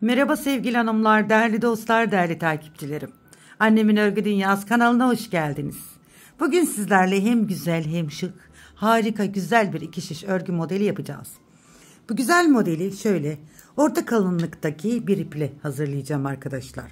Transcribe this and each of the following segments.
Merhaba sevgili hanımlar, değerli dostlar, değerli takipçilerim. Annemin Örgü Dünyası kanalına hoş geldiniz. Bugün sizlerle hem güzel hem şık, harika güzel bir iki şiş örgü modeli yapacağız. Bu güzel modeli şöyle orta kalınlıktaki bir iple hazırlayacağım arkadaşlar.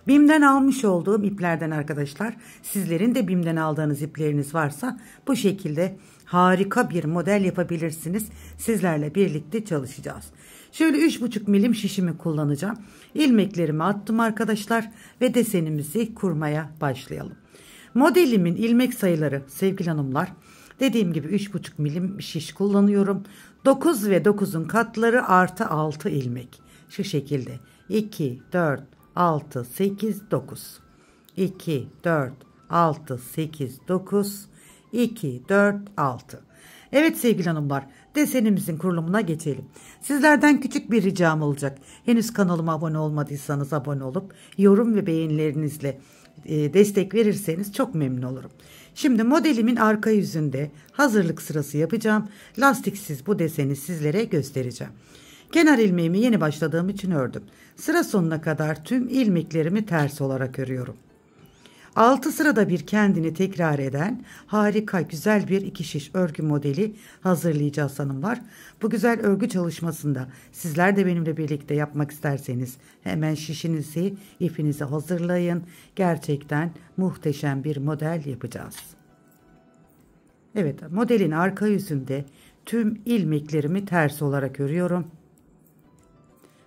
BİM'den almış olduğum iplerden arkadaşlar, sizlerin de BİM'den aldığınız ipleriniz varsa bu şekilde harika bir model yapabilirsiniz. Sizlerle birlikte çalışacağız. Şöyle 3,5 milim şişimi kullanacağım. İlmeklerimi attım arkadaşlar ve desenimizi kurmaya başlayalım. Modelimin ilmek sayıları sevgili hanımlar, dediğim gibi 3,5 milim şiş kullanıyorum. 9 ve 9'un katları artı 6 ilmek. Şu şekilde 2, 4, 6, 8, 9. 2, 4, 6, 8, 9. 2, 4, 6. Evet sevgili hanımlar, desenimizin kurulumuna geçelim. Sizlerden küçük bir ricam olacak. Henüz kanalıma abone olmadıysanız abone olup yorum ve beğenilerinizle destek verirseniz çok memnun olurum. Şimdi modelimin arka yüzünde hazırlık sırası yapacağım. Lastiksiz bu deseni sizlere göstereceğim. Kenar ilmeğimi yeni başladığım için ördüm. Sıra sonuna kadar tüm ilmeklerimi ters olarak örüyorum. 6 sırada bir kendini tekrar eden harika güzel bir iki şiş örgü modeli hazırlayacağız hanımlar. Bu güzel örgü çalışmasında sizler de benimle birlikte yapmak isterseniz hemen şişinizi, ipinizi hazırlayın. Gerçekten muhteşem bir model yapacağız. Evet, modelin arka yüzünde tüm ilmeklerimi ters olarak örüyorum.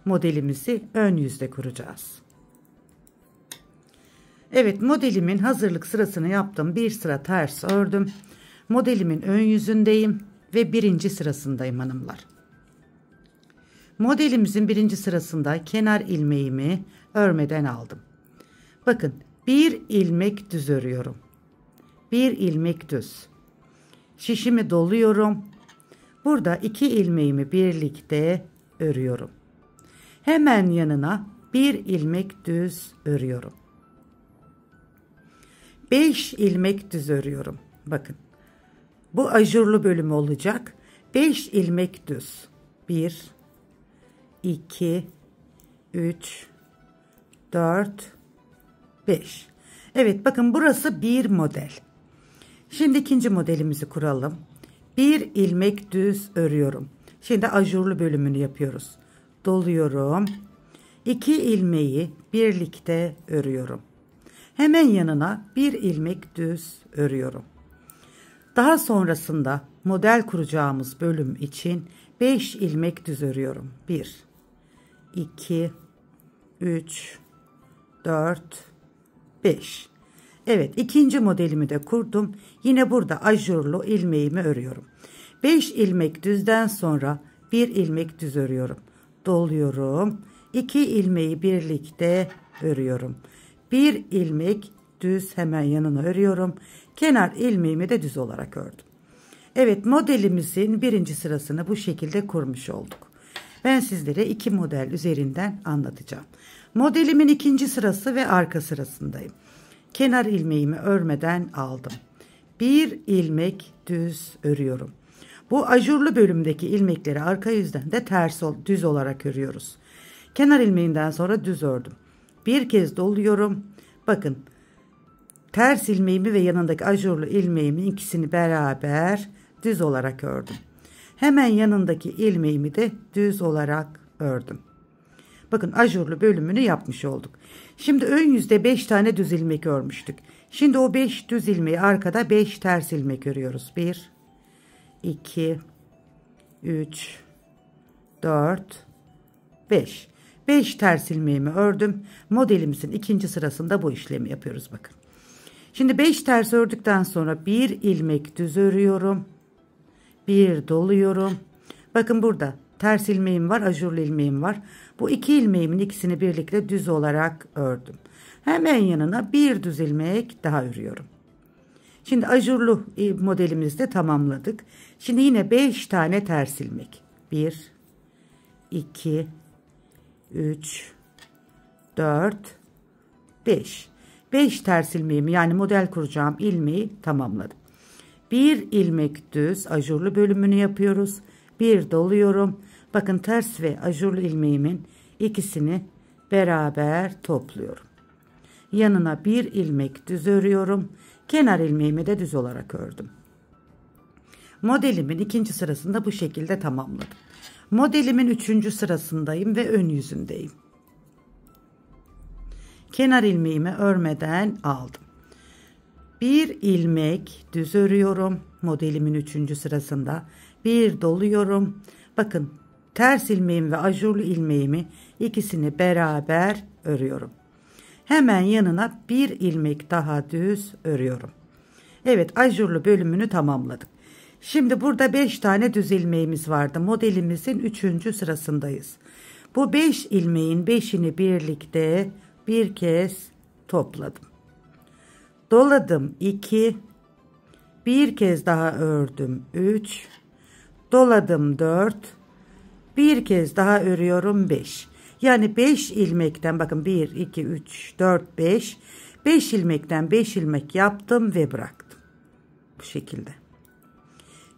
Modelimizi ön yüzde kuracağız. Evet, modelimin hazırlık sırasını yaptım. Bir sıra ters ördüm. Modelimin ön yüzündeyim ve birinci sırasındayım hanımlar. Modelimizin birinci sırasında kenar ilmeğimi örmeden aldım. Bakın, bir ilmek düz örüyorum. Bir ilmek düz. Şişimi doluyorum. Burada 2 ilmeğimi birlikte örüyorum. Hemen yanına bir ilmek düz örüyorum. 5 ilmek düz örüyorum. Bakın. Bu ajurlu bölümü olacak. 5 ilmek düz. 1 2 3 4 5. Evet, bakın burası bir model. Şimdi ikinci modelimizi kuralım. 1 ilmek düz örüyorum. Şimdi ajurlu bölümünü yapıyoruz. Doluyorum. 2 ilmeği birlikte örüyorum. Hemen yanına bir ilmek düz örüyorum. Daha sonrasında model kuracağımız bölüm için 5 ilmek düz örüyorum. 1 2 3 4 5. Evet, ikinci modelimi de kurdum. Yine burada ajurlu ilmeğimi örüyorum. 5 ilmek düzden sonra bir ilmek düz örüyorum. Doluyorum. 2 ilmeği birlikte örüyorum. Bir ilmek düz hemen yanına örüyorum. Kenar ilmeğimi de düz olarak ördüm. Evet, modelimizin birinci sırasını bu şekilde kurmuş olduk. Ben sizlere 2 model üzerinden anlatacağım. Modelimin ikinci sırası ve arka sırasındayım. Kenar ilmeğimi örmeden aldım. Bir ilmek düz örüyorum. Bu ajurlu bölümdeki ilmekleri arka yüzden de düz olarak örüyoruz. Kenar ilmeğinden sonra düz ördüm. Bir kez doluyorum. Bakın, ters ilmeğimi ve yanındaki ajurlu ilmeğimi ikisini beraber düz olarak ördüm. Hemen yanındaki ilmeğimi de düz olarak ördüm. Bakın, ajurlu bölümünü yapmış olduk. Şimdi ön yüzde 5 tane düz ilmek örmüştük. Şimdi o 5 düz ilmeği arkada 5 ters ilmek örüyoruz. 1 2 3 4 5. 5 ters ilmeğimi ördüm. Modelimizin ikinci sırasında bu işlemi yapıyoruz bakın. Şimdi 5 ters ördükten sonra bir ilmek düz örüyorum. Bir doluyorum. Bakın, burada ters ilmeğim var, ajurlu ilmeğim var. Bu 2 ilmeğimin ikisini birlikte düz olarak ördüm. Hemen yanına bir düz ilmek daha örüyorum. Şimdi ajurlu modelimizi de tamamladık. Şimdi yine 5 tane ters ilmek. 1 2 3 4 5. 5 ters ilmeğimi, yani model kuracağım ilmeği tamamladım. Bir ilmek düz ajurlu bölümünü yapıyoruz. Bir doluyorum. Bakın, ters ve ajurlu ilmeğimin İkisini beraber topluyorum. Yanına bir ilmek düz örüyorum. Kenar ilmeğimi de düz olarak ördüm. Modelimin ikinci sırasında bu şekilde tamamladım. Modelimin üçüncü sırasındayım ve ön yüzündeyim. Kenar ilmeğimi örmeden aldım. Bir ilmek düz örüyorum. Modelimin üçüncü sırasında bir doluyorum. Bakın, ters ilmeğim ve ajurlu ilmeğimi ikisini beraber örüyorum. Hemen yanına bir ilmek daha düz örüyorum. Evet, ajurlu bölümünü tamamladık. Şimdi burada 5 tane düz ilmeğimiz vardı. Modelimizin 3. sırasındayız. Bu 5 ilmeğin 5'ini birlikte bir kez topladım. Doladım 2. Bir kez daha ördüm 3. Doladım 4. Bir kez daha örüyorum 5. Yani 5 ilmekten, bakın 1, 2, 3, 4, 5. 5 ilmekten 5 ilmek yaptım ve bıraktım. Bu şekilde.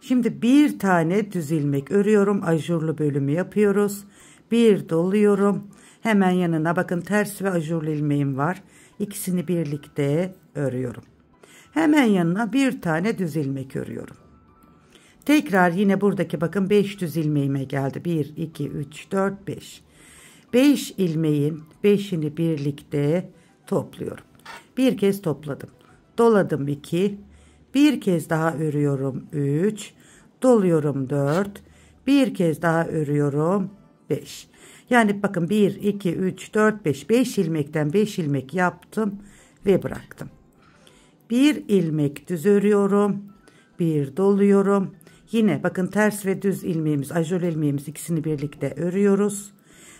Şimdi bir tane düz ilmek örüyorum. Ajurlu bölümü yapıyoruz. Bir doluyorum. Hemen yanına bakın, ters ve ajurlu ilmeğim var. İkisini birlikte örüyorum. Hemen yanına bir tane düz ilmek örüyorum. Tekrar yine buradaki bakın 5 düz ilmeğime geldi. 1, 2, 3, 4, 5. 5 ilmeğin 5'ini birlikte topluyorum. Bir kez topladım. Doladım 2. Bir kez daha örüyorum 3. Doluyorum 4. Bir kez daha örüyorum 5. Yani bakın 1, 2, 3, 4, 5. 5 ilmekten 5 ilmek yaptım ve bıraktım. Bir ilmek düz örüyorum. Bir doluyorum. Yine bakın, ters ve düz ilmeğimiz, ajurlu ilmeğimiz, ikisini birlikte örüyoruz.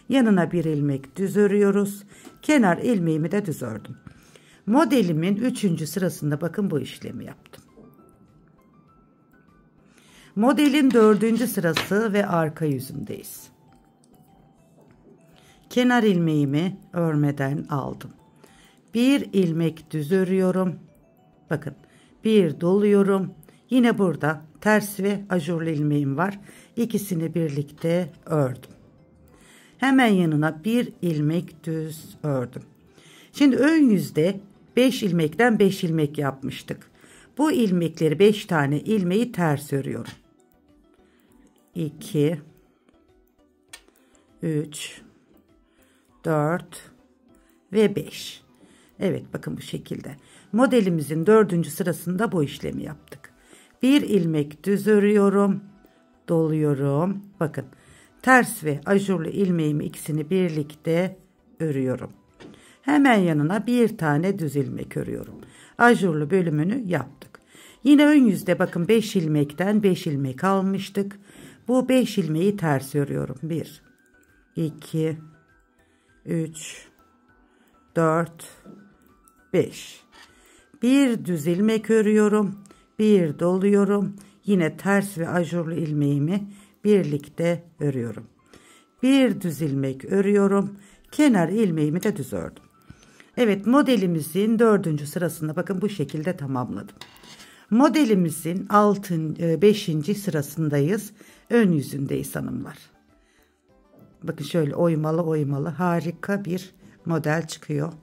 Yanına bir ilmek düz örüyoruz. Kenar ilmeğimi de düz ördüm. Modelimin 3. sırasında bakın bu işlemi yaptım. Modelin 4. sırası ve arka yüzündeyiz. Kenar ilmeğimi örmeden aldım. Bir ilmek düz örüyorum. Bakın, bir doluyorum. Yine burada ters ve ajurlu ilmeğim var. İkisini birlikte ördüm. Hemen yanına bir ilmek düz ördüm. Şimdi ön yüzde 5 ilmekten 5 ilmek yapmıştık. Bu ilmekleri, 5 tane ilmeği ters örüyorum. 2 3 4 ve 5. Evet, bakın bu şekilde. Modelimizin 4. sırasında bu işlemi yaptık. Bir ilmek düz örüyorum. Doluyorum. Bakın, ters ve ajurlu ilmeğimi ikisini birlikte örüyorum. Hemen yanına bir tane düz ilmek örüyorum. Ajurlu bölümünü yaptık. Yine ön yüzde bakın 5 ilmekten 5 ilmek almıştık. Bu 5 ilmeği ters örüyorum. 1 2 3 4 5. Bir düz ilmek örüyorum. Bir doluyorum. Yine ters ve ajurlu ilmeğimi birlikte örüyorum. Bir düz ilmek örüyorum. Kenar ilmeğimi de düz ördüm. Evet, modelimizin 4. sırasında bakın bu şekilde tamamladım. Modelimizin 5. sırasındayız. Ön yüzündeyiz hanımlar. Bakın şöyle oymalı oymalı harika bir model çıkıyor.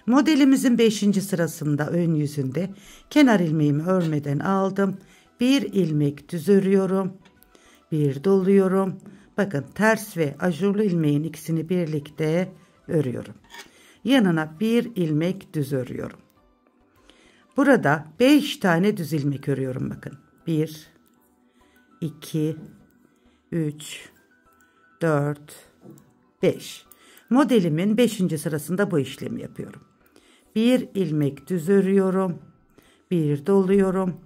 Modelimizin 5. sırasında ön yüzünde kenar ilmeğimi örmeden aldım. Bir ilmek düz örüyorum. Bir doluyorum. Bakın, ters ve ajurlu ilmeğin ikisini birlikte örüyorum. Yanına bir ilmek düz örüyorum. Burada 5 tane düz ilmek örüyorum bakın. 1 2 3 4 5. Modelimin 5. sırasında bu işlemi yapıyorum. Bir ilmek düz örüyorum. Bir doluyorum.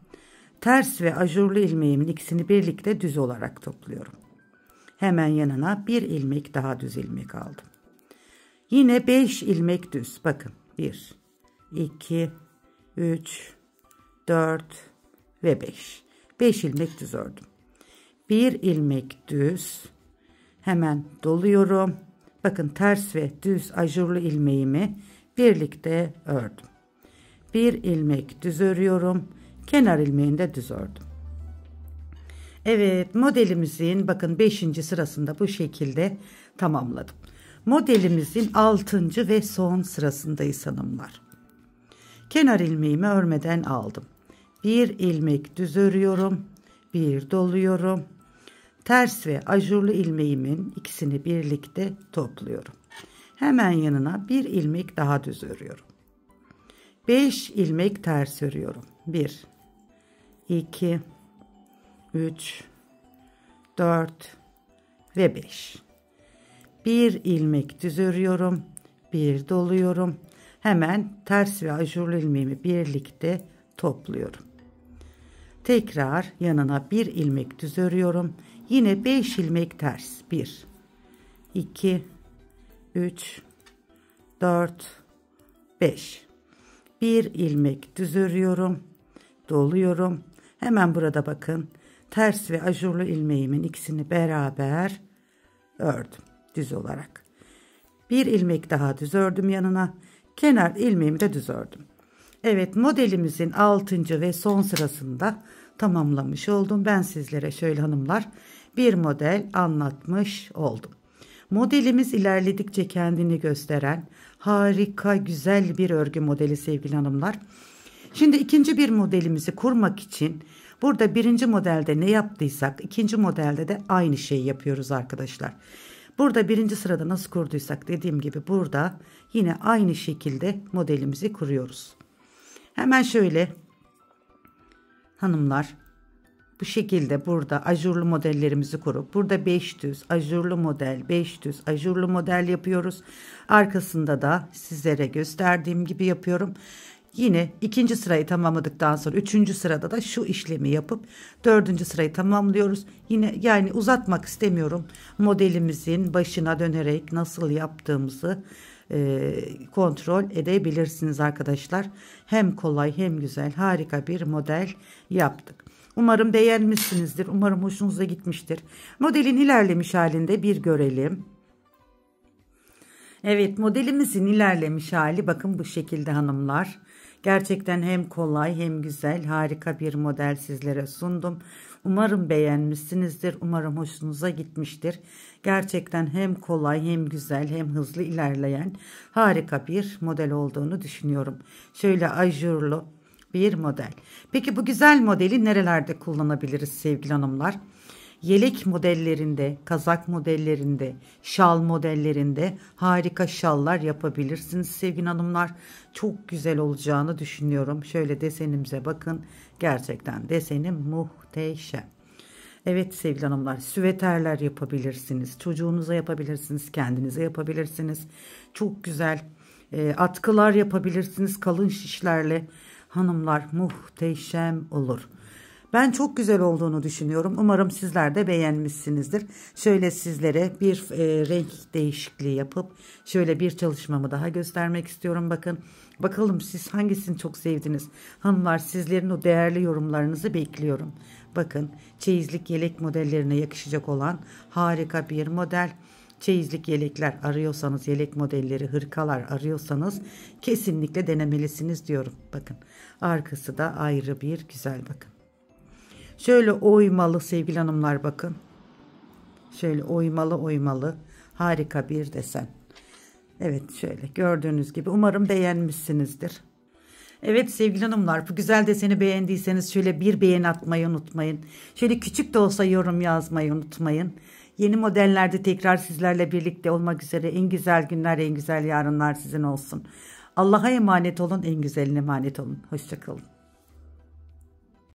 Ters ve ajurlu ilmeğimin ikisini birlikte düz olarak topluyorum. Hemen yanına bir ilmek daha düz ilmek aldım. Yine 5 ilmek düz. Bakın, 1 2 3 4 ve 5. 5 ilmek düz ördüm. Bir ilmek düz. Hemen doluyorum. Bakın, ters ve düz ajurlu ilmeğimi birlikte ördüm. Bir ilmek düz örüyorum. Kenar ilmeğini de düz ördüm. Evet, modelimizin bakın 5. sırasında bu şekilde tamamladım. Modelimizin 6. ve son sırasındayız hanımlar. Kenar ilmeğimi örmeden aldım. Bir ilmek düz örüyorum. Bir doluyorum. Ters ve ajurlu ilmeğimin ikisini birlikte topluyorum. Hemen yanına bir ilmek daha düz örüyorum. 5 ilmek ters örüyorum. 1, 2, 3, 4 ve 5. Bir ilmek düz örüyorum. Bir doluyorum. Hemen ters ve ajurlu ilmeğimi birlikte topluyorum. Tekrar yanına bir ilmek düz örüyorum. Yine 5 ilmek ters. 1, 2, 3, 4, 5. Bir ilmek düz örüyorum. Doluyorum. Hemen burada bakın. Ters ve ajurlu ilmeğimin ikisini beraber ördüm. Düz olarak. Bir ilmek daha düz ördüm yanına. Kenar ilmeğimi de düz ördüm. Evet, modelimizin 6. ve son sırasında tamamlamış oldum. Ben sizlere şöyle hanımlar bir model anlatmış oldum. Modelimiz ilerledikçe kendini gösteren harika güzel bir örgü modeli sevgili hanımlar. Şimdi ikinci bir modelimizi kurmak için burada birinci modelde ne yaptıysak ikinci modelde de aynı şeyi yapıyoruz arkadaşlar. Burada birinci sırada nasıl kurduysak dediğim gibi burada yine aynı şekilde modelimizi kuruyoruz. Hemen şöyle hanımlar bu şekilde burada ajurlu modellerimizi kurup burada 5 düz ajurlu model 5 düz ajurlu model yapıyoruz. Arkasında da sizlere gösterdiğim gibi yapıyorum. Yine ikinci sırayı tamamladıktan sonra üçüncü sırada da şu işlemi yapıp dördüncü sırayı tamamlıyoruz. Yine yani uzatmak istemiyorum. Modelimizin başına dönerek nasıl yaptığımızı kontrol edebilirsiniz arkadaşlar. Hem kolay hem güzel harika bir model yaptık. Umarım beğenmişsinizdir. Umarım hoşunuza gitmiştir. Modelin ilerlemiş halinde bir görelim. Evet, modelimizin ilerlemiş hali bakın bu şekilde hanımlar. Gerçekten hem kolay hem güzel harika bir model sizlere sundum. Umarım beğenmişsinizdir. Umarım hoşunuza gitmiştir. Gerçekten hem kolay hem güzel hem hızlı ilerleyen harika bir model olduğunu düşünüyorum. Şöyle ajurlu bir model. Peki bu güzel modeli nerelerde kullanabiliriz sevgili hanımlar? Yelek modellerinde, kazak modellerinde, şal modellerinde harika şallar yapabilirsiniz sevgili hanımlar. Çok güzel olacağını düşünüyorum. Şöyle desenimize bakın. Gerçekten desenim muhteşem. Evet sevgili hanımlar, süveterler yapabilirsiniz. Çocuğunuza yapabilirsiniz, kendinize yapabilirsiniz. Çok güzel atkılar yapabilirsiniz kalın şişlerle. Hanımlar muhteşem olur. Ben çok güzel olduğunu düşünüyorum. Umarım sizler de beğenmişsinizdir. Şöyle sizlere bir renk değişikliği yapıp şöyle bir çalışmamı daha göstermek istiyorum. Bakın bakalım siz hangisini çok sevdiniz? Hanımlar sizlerin o değerli yorumlarınızı bekliyorum. Bakın çeyizlik yelek modellerine yakışacak olan harika bir model. Çeyizlik yelekler arıyorsanız, yelek modelleri, hırkalar arıyorsanız kesinlikle denemelisiniz diyorum. Bakın arkası da ayrı bir güzel bakın. Şöyle oymalı sevgili hanımlar bakın. Şöyle oymalı harika bir desen. Evet şöyle gördüğünüz gibi umarım beğenmişsinizdir. Evet sevgili hanımlar bu güzel deseni beğendiyseniz şöyle bir beğeni atmayı unutmayın. Şöyle küçük de olsa yorum yazmayı unutmayın. Yeni modellerde tekrar sizlerle birlikte olmak üzere en güzel günler en güzel yarınlar sizin olsun. Allah'a emanet olun en güzeline emanet olun. Hoşça kalın.